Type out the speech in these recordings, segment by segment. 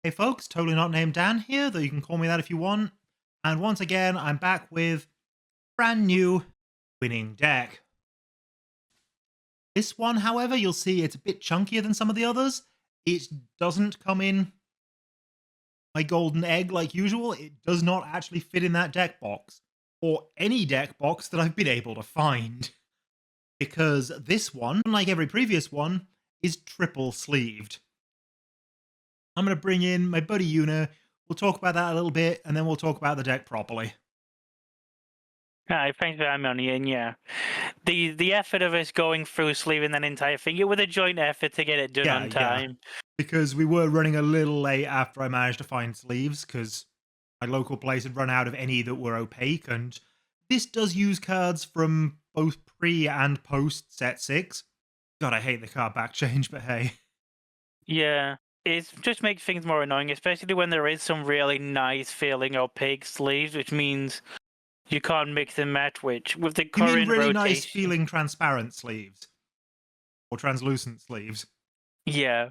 Hey folks, totally not named Dan here, though you can call me that if you want. And once again, I'm back with brand new winning deck. This one, however, you'll see it's a bit chunkier than some of the others. It doesn't come in my golden egg like usual. It does not actually fit in that deck box, or any deck box that I've been able to find. Because this one, unlike every previous one, is triple sleeved. I'm going to bring in my buddy Una. We'll talk about that a little bit, and then we'll talk about the deck properly. Hi, thanks for having me on here. And yeah, the effort of us going through sleeving that entire thing, it was a joint effort to get it done on time. Because we were running a little late after I managed to find sleeves, because my local place had run out of any that were opaque, and this does use cards from both pre and post set 6. God, I hate the card back change, but hey. Yeah, it just makes things more annoying, especially when there is some really nice feeling opaque sleeves, which means you can't mix and match with the You current mean really nice rotation. feeling transparent sleeves? Or translucent sleeves? Yeah.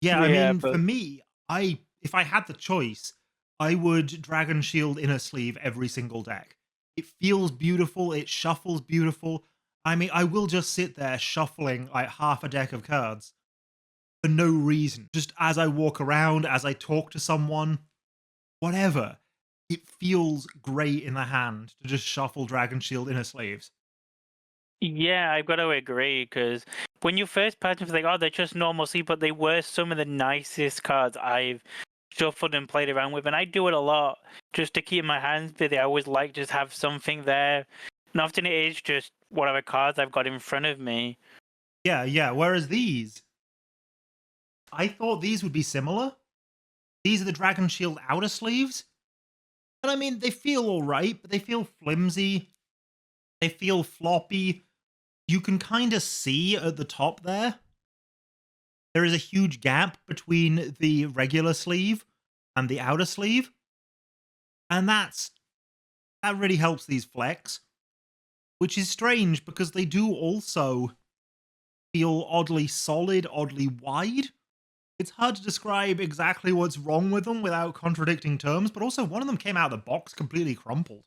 Yeah, I Yeah, mean, for but me, if I had the choice, I would Dragon Shield inner sleeve every single deck. It feels beautiful, it shuffles beautiful. I mean, I will just sit there shuffling like half a deck of cards for no reason. Just as I walk around, as I talk to someone, whatever. It feels great in the hand to just shuffle Dragon Shield inner sleeves. yeah, I've got to agree, because when you first patch them, you think, oh, they're just normal sleeve, but they were some of the nicest cards I've shuffled and played around with, and I do it a lot just to keep my hands busy. I always like just have something there, and often it is just whatever cards I've got in front of me. Yeah. Whereas these, I thought these would be similar. These are the Dragon Shield outer sleeves. And I mean, they feel alright, but they feel flimsy. They feel floppy. You can kind of see at the top there is a huge gap between the regular sleeve and the outer sleeve. And that really helps these flex, which is strange because they do also feel oddly solid, oddly wide. It's hard to describe exactly what's wrong with them without contradicting terms, but also one of them came out of the box completely crumpled.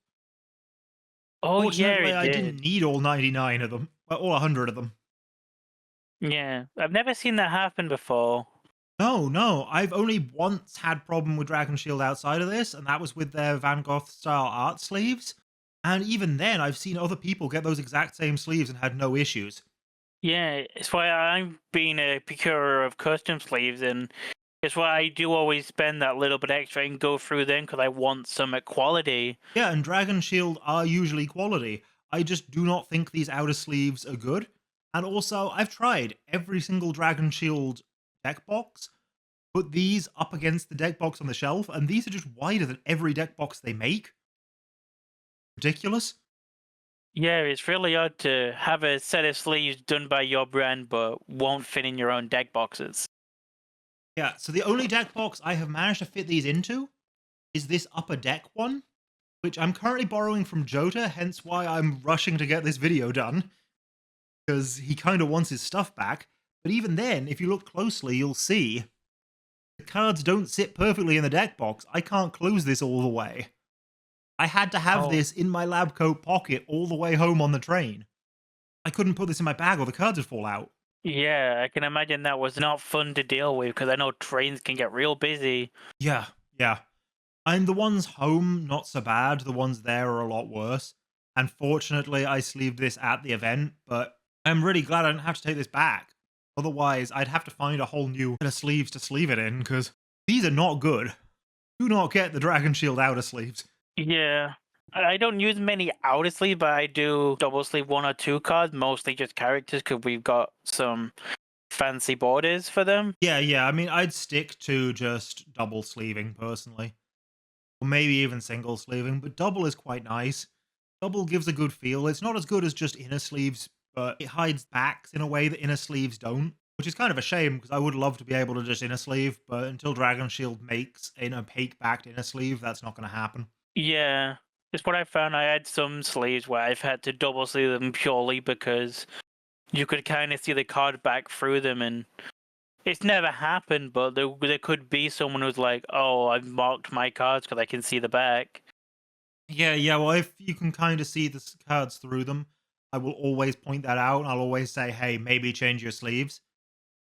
Oh yeah, Fortunately, it I did. didn't need all 99 of them, well, all 100 of them. Yeah, I've never seen that happen before. No, I've only once had problem with Dragon Shield outside of this, and that was with their Van Gogh style art sleeves. And even then, I've seen other people get those exact same sleeves and had no issues. Yeah, it's why I'm being a procurer of custom sleeves, and it's why I do always spend that little bit extra and go through them, because I want some quality. Yeah, and Dragon Shield are usually quality. I just do not think these outer sleeves are good. And also, I've tried every single Dragon Shield deck box, put these up against the deck box on the shelf, and these are just wider than every deck box they make. Ridiculous. Yeah, it's really odd to have a set of sleeves done by your brand but won't fit in your own deck boxes. Yeah, so the only deck box I have managed to fit these into is this upper deck one, which I'm currently borrowing from Jota, hence why I'm rushing to get this video done, because he kind of wants his stuff back. But even then, if you look closely, you'll see the cards don't sit perfectly in the deck box. I can't close this all the way. I had to have Oh. this in my lab coat pocket all the way home on the train. I couldn't put this in my bag or the cards would fall out. Yeah, I can imagine that was not fun to deal with, because I know trains can get real busy. Yeah. And the ones home, not so bad. The ones there are a lot worse. And fortunately, I sleeved this at the event, but I'm really glad I didn't have to take this back. Otherwise, I'd have to find a whole new set of sleeves to sleeve it in, because these are not good. Do not get the Dragon Shield outer sleeves. Yeah. I don't use many outer sleeve, but I do double sleeve one or two cards, mostly just characters, because we've got some fancy borders for them. Yeah. I mean, I'd stick to just double sleeving personally. Or maybe even single sleeving, but double is quite nice. Double gives a good feel. It's not as good as just inner sleeves, but it hides backs in a way that inner sleeves don't, which is kind of a shame because I would love to be able to just inner sleeve, but until Dragon Shield makes an opaque backed inner sleeve, that's not going to happen. Yeah. Just what I found, I had some sleeves where I've had to double sleeve them purely because you could kind of see the card back through them, and It's never happened, but there could be someone who's like, "Oh, I've marked my cards because I can see the back." Yeah, yeah. Well, if you can kind of see the cards through them, I will always point that out. And I'll always say, hey, maybe change your sleeves.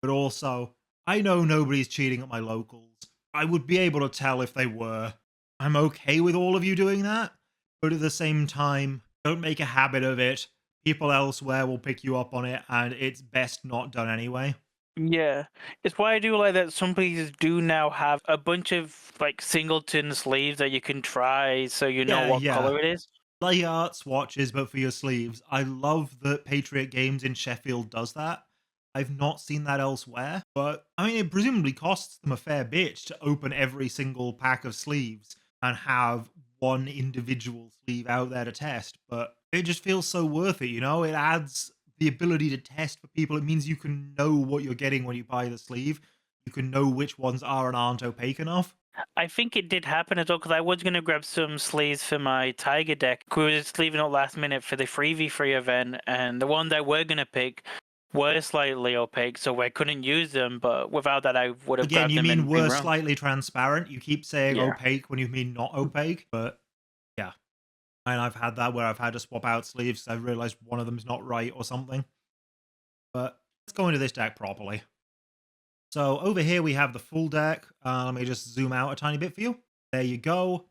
But also, I know nobody's cheating at my locals. I would be able to tell if they were. I'm okay with all of you doing that. But at the same time, don't make a habit of it. People elsewhere will pick you up on it, and it's best not done anyway. Yeah, it's why I do like that some places do now have a bunch of like singleton sleeves that you can try, so you know Yeah, what yeah. color it is. Like art swatches, but for your sleeves. I love that Patriot Games in Sheffield does that. I've not seen that elsewhere, but I mean, it presumably costs them a fair bit to open every single pack of sleeves and have one individual sleeve out there to test. But it just feels so worth it, you know? It adds the ability to test for people. It means you can know what you're getting when you buy the sleeve. You can know which ones are and aren't opaque enough. I think it did happen as well because I was gonna grab some sleeves for my Tiger deck. We were just leaving it last minute for the 3v3 event, and the ones I were gonna pick were slightly opaque, so I couldn't use them. But without that, I would have Again, grabbed you them mean and been were wrong. slightly transparent. You keep saying Yeah. opaque when you mean not opaque, but yeah. And I've had that where I've had to swap out sleeves 'cause I've realized one of them's not right or something. But let's go into this deck properly. So over here we have the full deck. Let me just zoom out a tiny bit for you. There you go.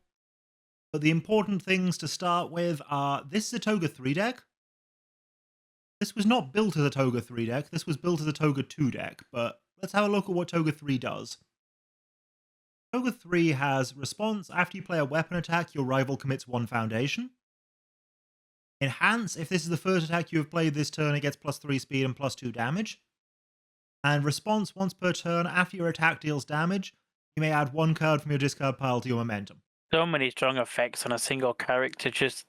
But the important things to start with are this is a Toga 3 deck. This was not built as a Toga 3 deck. This was built as a Toga 2 deck. But let's have a look at what Toga 3 does. Toga 3 has response. After you play a weapon attack, your rival commits 1 foundation. Enhance. If this is the first attack you have played this turn, it gets +3 speed and +2 damage. And response once per turn. After your attack deals damage, you may add 1 card from your discard pile to your momentum. So many strong effects on a single character. Just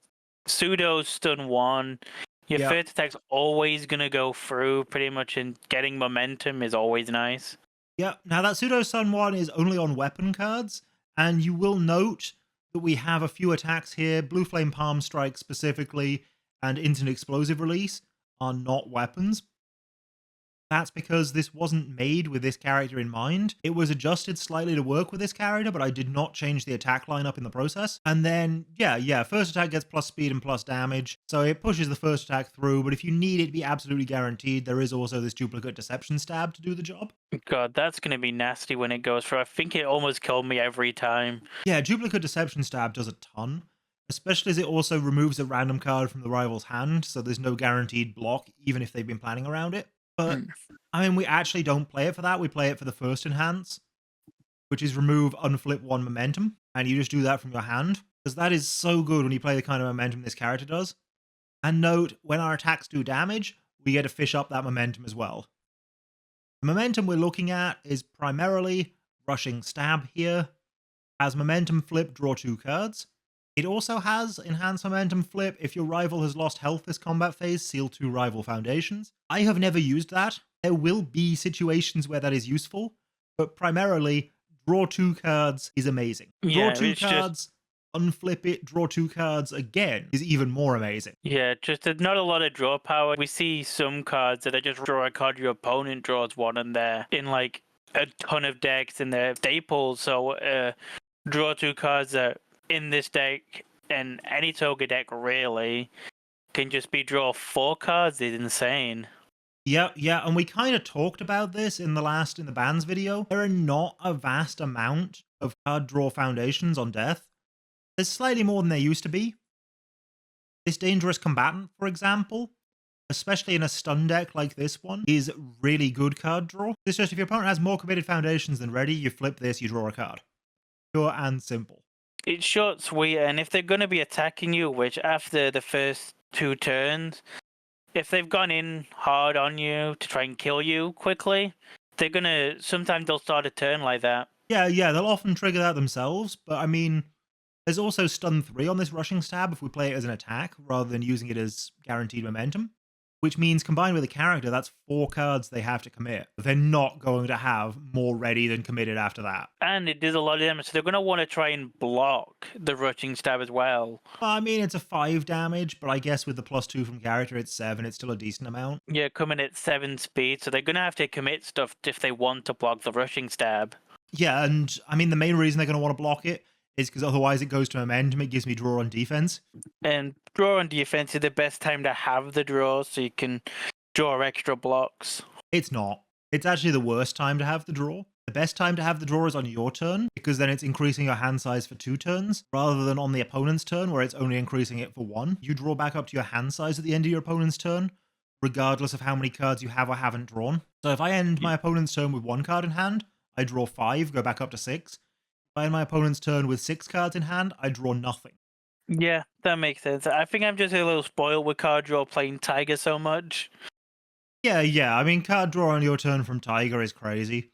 pseudo stun one. Your Yep. first attack's always gonna go through pretty much, and getting momentum is always nice. Yep. Now that Pseudo Sun 1 is only on weapon cards, and you will note that we have a few attacks here. Blue Flame Palm Strike specifically, and Instant Explosive Release are not weapons. That's because this wasn't made with this character in mind. It was adjusted slightly to work with this character, but I did not change the attack lineup in the process. And then, yeah, first attack gets plus speed and plus damage, so it pushes the first attack through, but if you need it to be absolutely guaranteed, there is also this duplicate Deception Stab to do the job. God, that's gonna be nasty when it goes through. I think it almost killed me every time. Yeah, duplicate Deception Stab does a ton, especially as it also removes a random card from the rival's hand, so there's no guaranteed block, even if they've been planning around it. But, Mm. I mean, we actually don't play it for that, we play it for the first enhance, which is remove unflip 1 momentum, and you just do that from your hand, because that is so good when you play the kind of momentum this character does. And note, when our attacks do damage, we get to fish up that momentum as well. The momentum we're looking at is primarily Rushing Stab here. Has momentum flip, draw 2 cards. It also has enhanced momentum flip. If your rival has lost health this combat phase, seal 2 rival foundations. I have never used that. There will be situations where that is useful, but primarily, draw 2 cards is amazing. Draw Yeah, 2 it's just cards, unflip it, draw 2 cards again is even more amazing. just there's not a lot of draw power. We see some cards that are just draw a card, your opponent draws one, and they're in like a ton of decks and they're staples. So draw 2 cards that in this deck and any Toga deck really can just be draw 4 cards is insane. Yeah, and we kind of talked about this in the bans video. There are not a vast amount of card draw foundations on death. There's slightly more than there used to be. This Dangerous Combatant, for example, especially in a stun deck like this one, is really good card draw. It's just if your opponent has more committed foundations than ready, you flip this, you draw a card. Pure and simple. It's short, sweet, and if they're going to be attacking you, which after the first 2 turns, if they've gone in hard on you to try and kill you quickly, sometimes they'll start a turn like that. Yeah, they'll often trigger that themselves, but I mean, there's also stun 3 on this Rushing Stab if we play it as an attack rather than using it as guaranteed momentum. which means combined with the character, that's 4 cards they have to commit. They're not going to have more ready than committed after that. And it does a lot of damage, so they're going to want to try and block the rushing stab as well. I mean, it's a 5 damage, but I guess with the +2 from character, it's 7. It's still a decent amount. Yeah, coming at 7 speed, so they're going to have to commit stuff if they want to block the rushing stab. Yeah, and I mean, the main reason they're going to want to block it is because otherwise it goes to momentum. It gives me draw on defense. And draw on defense is the best time to have the draw, so you can draw extra blocks. It's not. It's actually the worst time to have the draw. The best time to have the draw is on your turn, because then it's increasing your hand size for 2 turns, rather than on the opponent's turn, where it's only increasing it for 1. You draw back up to your hand size at the end of your opponent's turn, regardless of how many cards you have or haven't drawn. So if I end my opponent's turn with 1 card in hand, I draw 5, go back up to 6. If I end my opponent's turn with 6 cards in hand, I draw nothing. Yeah, that makes sense. I think I'm just a little spoiled with card draw playing Tiger so much. Yeah. I mean, card draw on your turn from Tiger is crazy.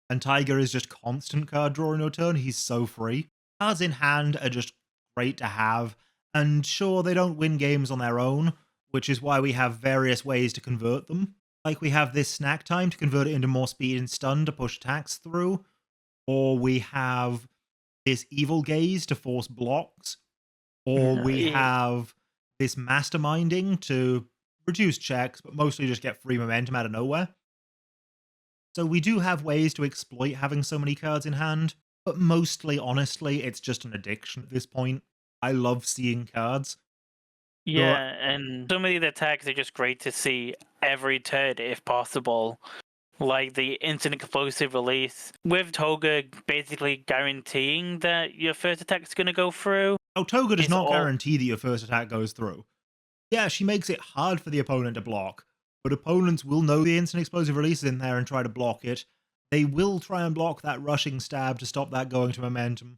And Tiger is just constant card draw on your turn. He's so free. Cards in hand are just great to have. And sure, they don't win games on their own, which is why we have various ways to convert them. Like we have this snack time to convert it into more speed and stun to push attacks through. Or we have this evil gaze to force blocks. Or we have this masterminding to reduce checks, but mostly just get free momentum out of nowhere. So we do have ways to exploit having so many cards in hand, but mostly, honestly, it's just an addiction at this point. I love seeing cards. Yeah, and some of the attacks are just great to see every turn if possible. Like the instant explosive release, with Toga basically guaranteeing that your first attack is going to go through. Oh, Toga does not guarantee that your first attack goes through. Yeah, she makes it hard for the opponent to block, but opponents will know the instant explosive release is in there and try to block it. They will try and block that rushing stab to stop that going to momentum.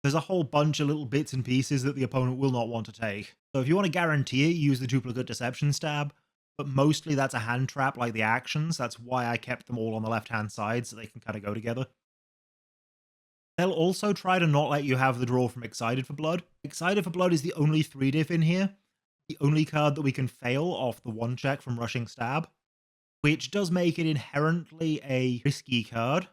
There's a whole bunch of little bits and pieces that the opponent will not want to take. So if you want to guarantee it, use the duplicate deception stab, but mostly that's a hand trap like the actions. That's why I kept them all on the left-hand side so they can kind of go together. They'll also try to not let you have the draw from Excited for Blood. Excited for Blood is the only 3-diff in here. The only card that we can fail off the 1 check from Rushing Stab, which does make it inherently a risky card.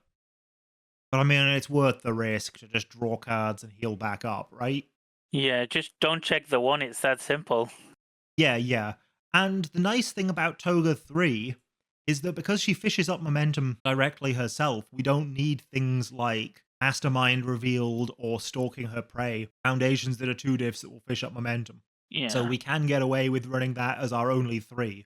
But I mean, it's worth the risk to just draw cards and heal back up, right? Yeah, just don't check the 1, it's that simple. Yeah. And the nice thing about Toga 3 is that because she fishes up momentum directly herself, we don't need things like Mastermind revealed or Stalking Her Prey, foundations that are 2 diffs that will fish up momentum. Yeah. So we can get away with running that as our only 3.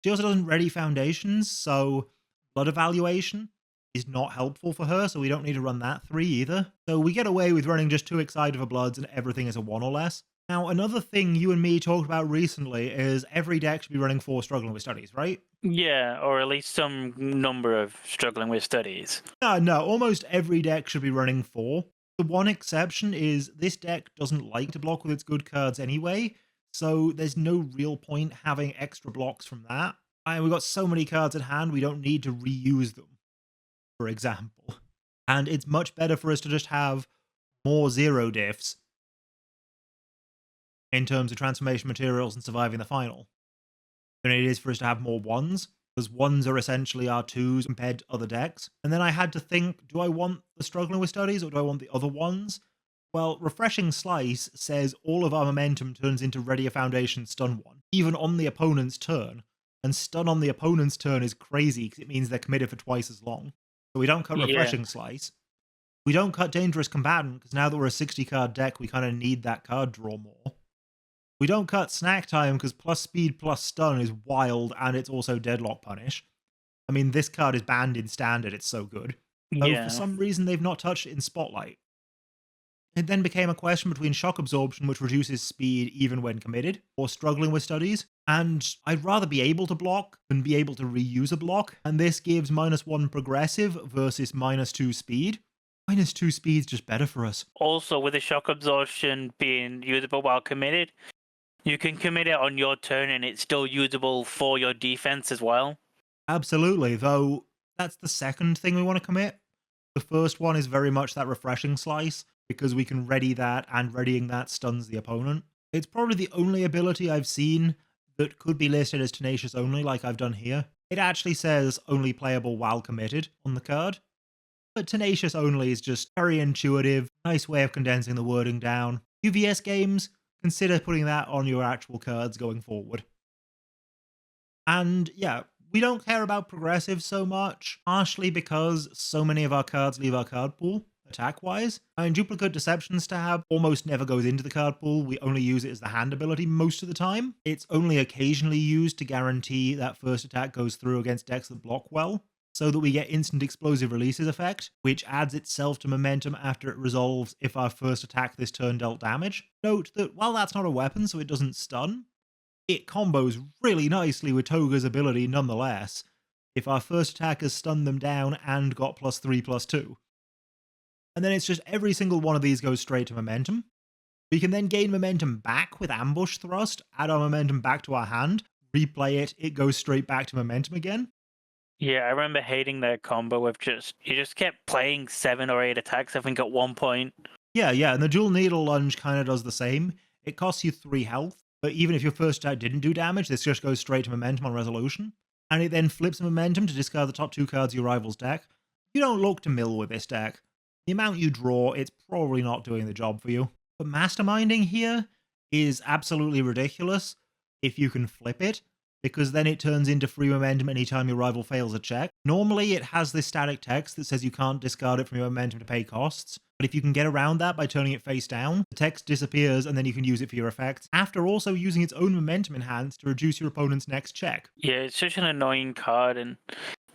She also doesn't ready foundations, so blood evaluation is not helpful for her, so we don't need to run that 3 either. So we get away with running just 2 Excited for Bloods and everything is a 1 or less. Now, another thing you and me talked about recently is every deck should be running 4 Struggling with Studies, right? Yeah, or at least some number of Struggling with Studies. No, almost every deck should be running 4. The one exception is this deck doesn't like to block with its good cards anyway, so there's no real point having extra blocks from that. We've got so many cards at hand, we don't need to reuse them, for example. And it's much better for us to just have more 0 diffs in terms of transformation materials and surviving the final than it is for us to have more 1s, because 1s are essentially our 2s compared to other decks. And then I had to think, do I want the Struggling with Studies or do I want the other 1s? Well, Refreshing Slice says all of our momentum turns into Ready a Foundation Stun 1, even on the opponent's turn. And Stun on the opponent's turn is crazy because it means they're committed for twice as long. So we don't cut Refreshing Slice. We don't cut Dangerous Combatant because now that we're a 60-card deck, we kind of need that card draw more. We don't cut Snack Time because plus speed plus stun is wild and it's also Deadlock Punish. I mean, this card is banned in Standard, it's so good. Though for some reason they've not touched it in Spotlight. It then became a question between Shock Absorption, which reduces speed even when committed, or Struggling with Studies. And I'd rather be able to block than be able to reuse a block, and this gives -1 progressive versus -2 speed. -2 speed's just better for us. Also, with the Shock Absorption being usable while committed, you can commit it on your turn and it's still usable for your defense as well. Absolutely, though that's the second thing we want to commit. The first one is very much that Refreshing Slice, because we can ready that and readying that stuns the opponent. It's probably the only ability I've seen that could be listed as Tenacious only, like I've done here. It actually says only playable while committed on the card. But Tenacious only is just very intuitive, nice way of condensing the wording down. UVS games, consider putting that on your actual cards going forward. And yeah, we don't care about progressive so much, partially because so many of our cards leave our card pool, attack-wise. I mean, Duplicate Deception Stab almost never goes into the card pool, we only use it as the hand ability most of the time. It's only occasionally used to guarantee that first attack goes through against decks that block well, so that we get instant explosive releases effect, which adds itself to momentum after it resolves if our first attack this turn dealt damage. Note that while that's not a weapon, so it doesn't stun, it combos really nicely with Toga's ability nonetheless, if our first attack has stunned them down and got +3/+2. And then it's just every single one of these goes straight to momentum. We can then gain momentum back with Ambush Thrust, add our momentum back to our hand, replay it, it goes straight back to momentum again. Yeah, I remember hating that combo with you just kept playing 7 or 8 attacks, I think, at one point. Yeah, and the Dual Needle Lunge kind of does the same. It costs you 3 health, but even if your first attack didn't do damage, this just goes straight to momentum on resolution. And it then flips momentum to discard the top 2 cards of your rival's deck. You don't look to mill with this deck. The amount you draw, it's probably not doing the job for you. But Masterminding here is absolutely ridiculous if you can flip it, because then it turns into free momentum anytime your rival fails a check. Normally, it has this static text that says you can't discard it from your momentum to pay costs, but if you can get around that by turning it face down, the text disappears and then you can use it for your effects, after also using its own momentum enhance to reduce your opponent's next check. Yeah, it's such an annoying card, and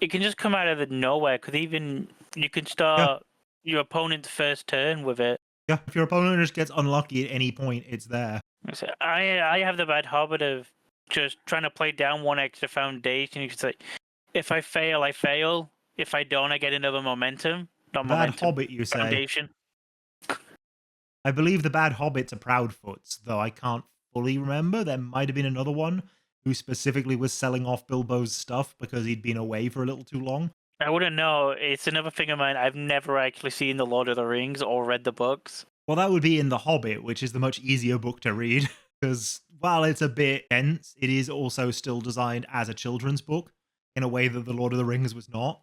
it can just come out of the nowhere, because even you can start your opponent's first turn with it. Yeah, if your opponent just gets unlucky at any point, it's there. So I have the bad habit of just trying to play down 1 extra foundation. You can say, if I fail, I fail. If I don't, I get another momentum. Not Bad momentum. Hobbit, you say? Foundation. I believe the Bad Hobbits are Proudfoots, though I can't fully remember. There might have been another one who specifically was selling off Bilbo's stuff because he'd been away for a little too long. I wouldn't know. It's another thing of mine. I've never actually seen The Lord of the Rings or read the books. Well, that would be in The Hobbit, which is the much easier book to read, because while it's a bit dense, it is also still designed as a children's book in a way that The Lord of the Rings was not.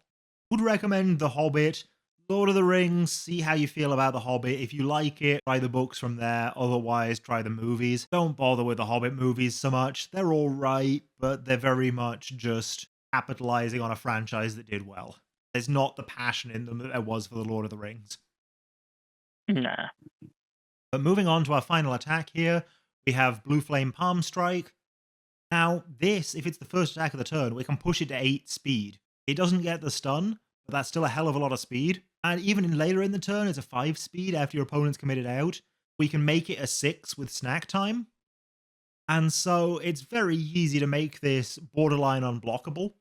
Would recommend The Hobbit, Lord of the Rings, see how you feel about The Hobbit. If you like it, try the books from there. Otherwise, try the movies. Don't bother with the Hobbit movies so much. They're all right, but they're very much just capitalizing on a franchise that did well. There's not the passion in them that there was for The Lord of the Rings. Nah. But moving on to our final attack here, we have Blue Flame Palm Strike. Now, this, if it's the first attack of the turn, we can push it to 8 speed. It doesn't get the stun, but that's still a hell of a lot of speed. And even later in the turn, it's a 5 speed after your opponent's committed out. We can make it a 6 with snack time. And so it's very easy to make this borderline unblockable.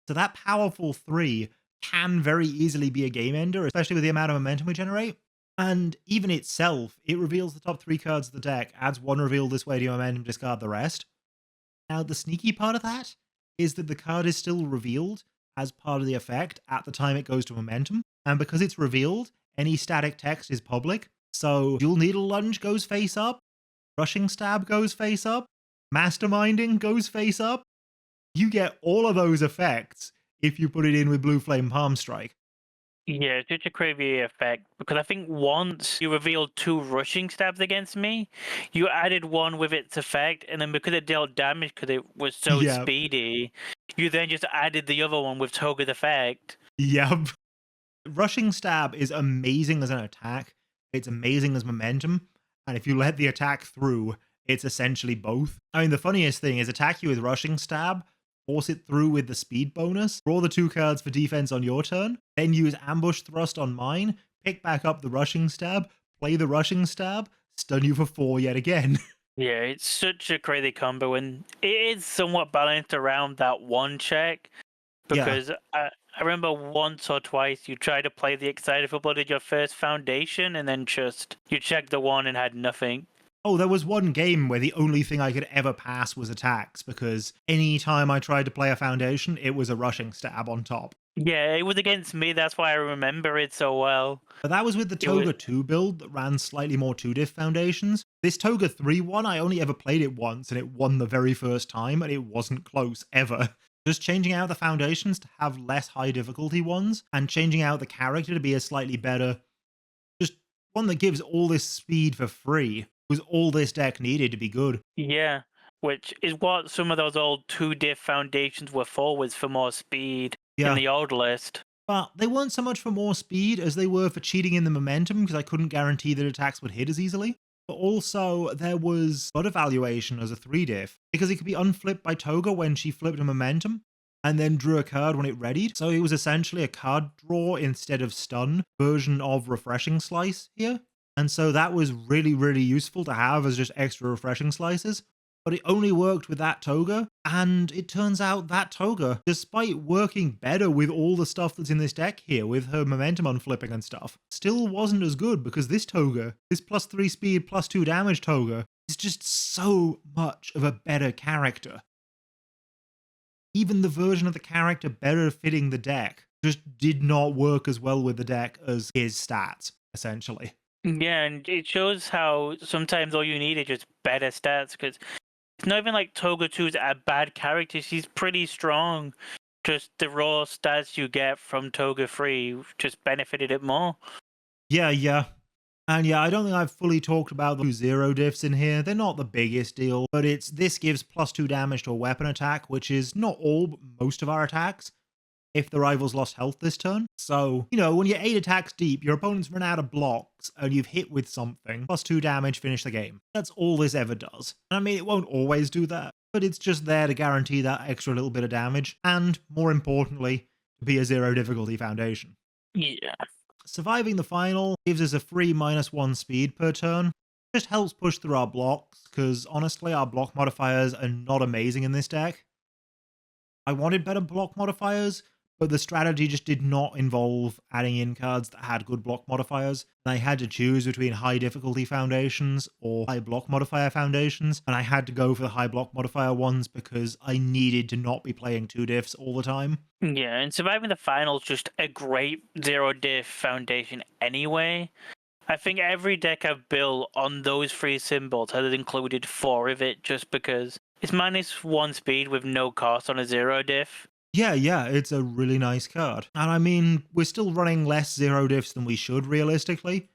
So that powerful 3 can very easily be a game ender, especially with the amount of momentum we generate. And even itself, it reveals the top 3 cards of the deck, adds 1 reveal this way to your momentum, discard the rest. Now, the sneaky part of that is that the card is still revealed as part of the effect at the time it goes to momentum. And because it's revealed, any static text is public. So Dual Needle Lunge goes face up, Rushing Stab goes face up, Masterminding goes face up. You get all of those effects if you put it in with Blue Flame Palm Strike. Yeah, it's such a crazy effect, because I think once you revealed 2 rushing stabs against me, you added 1 with its effect, and then because it dealt damage because it was so speedy, you then just added the other one with Toga's effect. Yep. Rushing Stab is amazing as an attack, it's amazing as momentum, and if you let the attack through, it's essentially both. I mean, the funniest thing is attack you with Rushing Stab, force it through with the speed bonus, draw the 2 cards for defense on your turn, then use Ambush Thrust on mine, pick back up the Rushing Stab, play the Rushing Stab, stun you for 4 yet again. Yeah, it's such a crazy combo, and it is somewhat balanced around that 1 check, because I remember once or twice you tried to play the Excited for Blood at your first foundation, and then just you checked the 1 and had nothing. Oh, there was one game where the only thing I could ever pass was attacks, because any time I tried to play a foundation, it was a Rushing Stab on top. Yeah, it was against me, that's why I remember it so well. But that was with the Toga 2 build that ran slightly more 2-diff foundations. This Toga 3 one, I only ever played it once, and it won the very first time, and it wasn't close, ever. Just changing out the foundations to have less high difficulty ones, and changing out the character to be a slightly better, just one that gives all this speed for free, was all this deck needed to be good. Yeah, which is what some of those old 2-diff foundations were for, was for more speed in Yeah. the old list. But they weren't so much for more speed as they were for cheating in the momentum, because I couldn't guarantee that attacks would hit as easily. But also, there was blood evaluation as a 3-diff, because it could be unflipped by Toga when she flipped a momentum, and then drew a card when it readied. So it was essentially a card draw instead of stun version of Refreshing Slice here. And so that was really, really useful to have as just extra Refreshing Slices. But it only worked with that Toga, and it turns out that Toga, despite working better with all the stuff that's in this deck here, with her momentum unflipping and stuff, still wasn't as good, because this Toga, this +3 speed, +2 damage Toga, is just so much of a better character. Even the version of the character better fitting the deck just did not work as well with the deck as his stats, essentially. Yeah, and it shows how sometimes all you need is just better stats, because it's not even like Toga 2's a bad character. She's pretty strong. Just the raw stats you get from Toga 3 just benefited it more. Yeah. And yeah, I don't think I've fully talked about the 0 diffs in here. They're not the biggest deal, but this gives +2 damage to a weapon attack, which is not all, but most of our attacks, if the rivals lost health this turn. So, when you're 8 attacks deep, your opponent's run out of blocks, and you've hit with something, +2 damage, finish the game. That's all this ever does. And I mean, it won't always do that, but it's just there to guarantee that extra little bit of damage, and, more importantly, to be a 0 difficulty foundation. Yeah. Surviving the final gives us a free -1 speed per turn. Just helps push through our blocks, because honestly, our block modifiers are not amazing in this deck. I wanted better block modifiers, but the strategy just did not involve adding in cards that had good block modifiers, and I had to choose between high difficulty foundations or high block modifier foundations, and I had to go for the high block modifier ones because I needed to not be playing 2 diffs all the time. Yeah, and surviving the final is just a great 0-diff foundation anyway. I think every deck I've built on those 3 symbols has included 4 of it, just because it's -1 speed with no cost on a 0-diff. Yeah, it's a really nice card. And I mean, we're still running less 0 diffs than we should, realistically,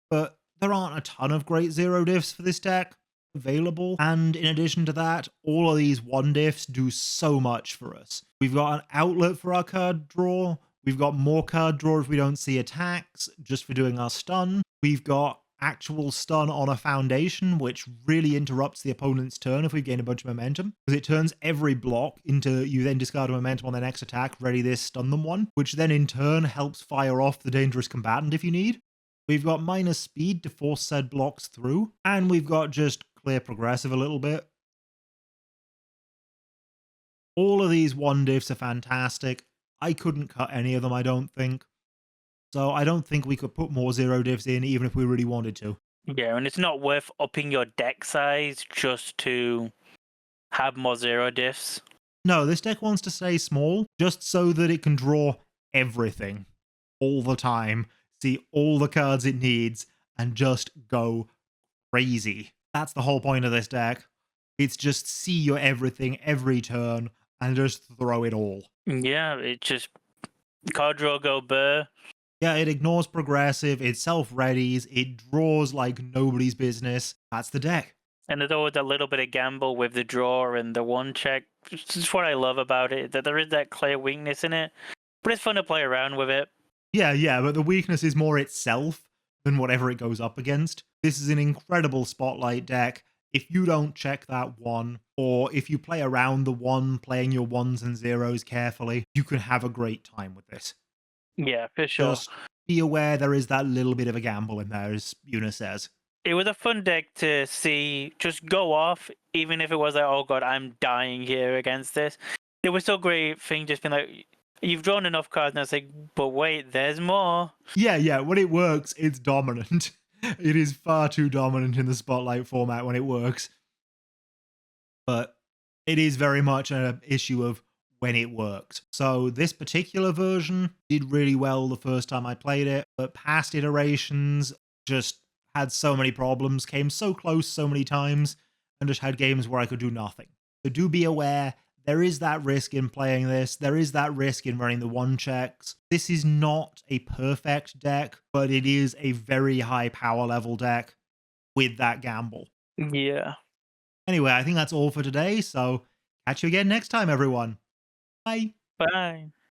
but there aren't a ton of great 0 diffs for this deck available. And in addition to that, all of these 1 diffs do so much for us. We've got an outlet for our card draw. We've got more card draw if we don't see attacks, just for doing our stun. We've got actual stun on a foundation, which really interrupts the opponent's turn if we gain a bunch of momentum, because it turns every block into you then discard a momentum on the next attack, ready this, stun them one, which then in turn helps fire off the dangerous combatant if you need. We've got -speed to force said blocks through, and we've got just clear progressive a little bit. All of these 1 diffs are fantastic. I couldn't cut any of them, I don't think. So I don't think we could put more 0 diffs in, even if we really wanted to. Yeah, and it's not worth upping your deck size just to have more 0 diffs. No, this deck wants to stay small, just so that it can draw everything, all the time, see all the cards it needs, and just go crazy. That's the whole point of this deck. It's just see your everything every turn, and just throw it all. Yeah, it just card draw, go burr. Yeah, it ignores progressive, it self-readies, it draws like nobody's business. That's the deck. And there's always a little bit of gamble with the draw and the 1 check. It's just what I love about it, that there is that clear weakness in it. But it's fun to play around with it. Yeah, but the weakness is more itself than whatever it goes up against. This is an incredible spotlight deck. If you don't check that 1, or if you play around the 1, playing your 1s and 0s carefully, you can have a great time with this. Yeah, for sure. Just be aware there is that little bit of a gamble in there, as Una says. It was a fun deck to see just go off, even if it was like, oh god, I'm dying here against this. It was so great thing just being like, you've drawn enough cards, and it's like, but wait, there's more. Yeah, when it works, it's dominant. It is far too dominant in the Spotlight format when it works. But it is very much an issue of when it worked. So this particular version did really well the first time I played it, but past iterations just had so many problems, came so close so many times, and just had games where I could do nothing. So do be aware, there is that risk in playing this. There is that risk in running the one checks. This is not a perfect deck, but it is a very high power level deck with that gamble. Yeah. Anyway, I think that's all for today, so catch you again next time, everyone. Bye. Bye.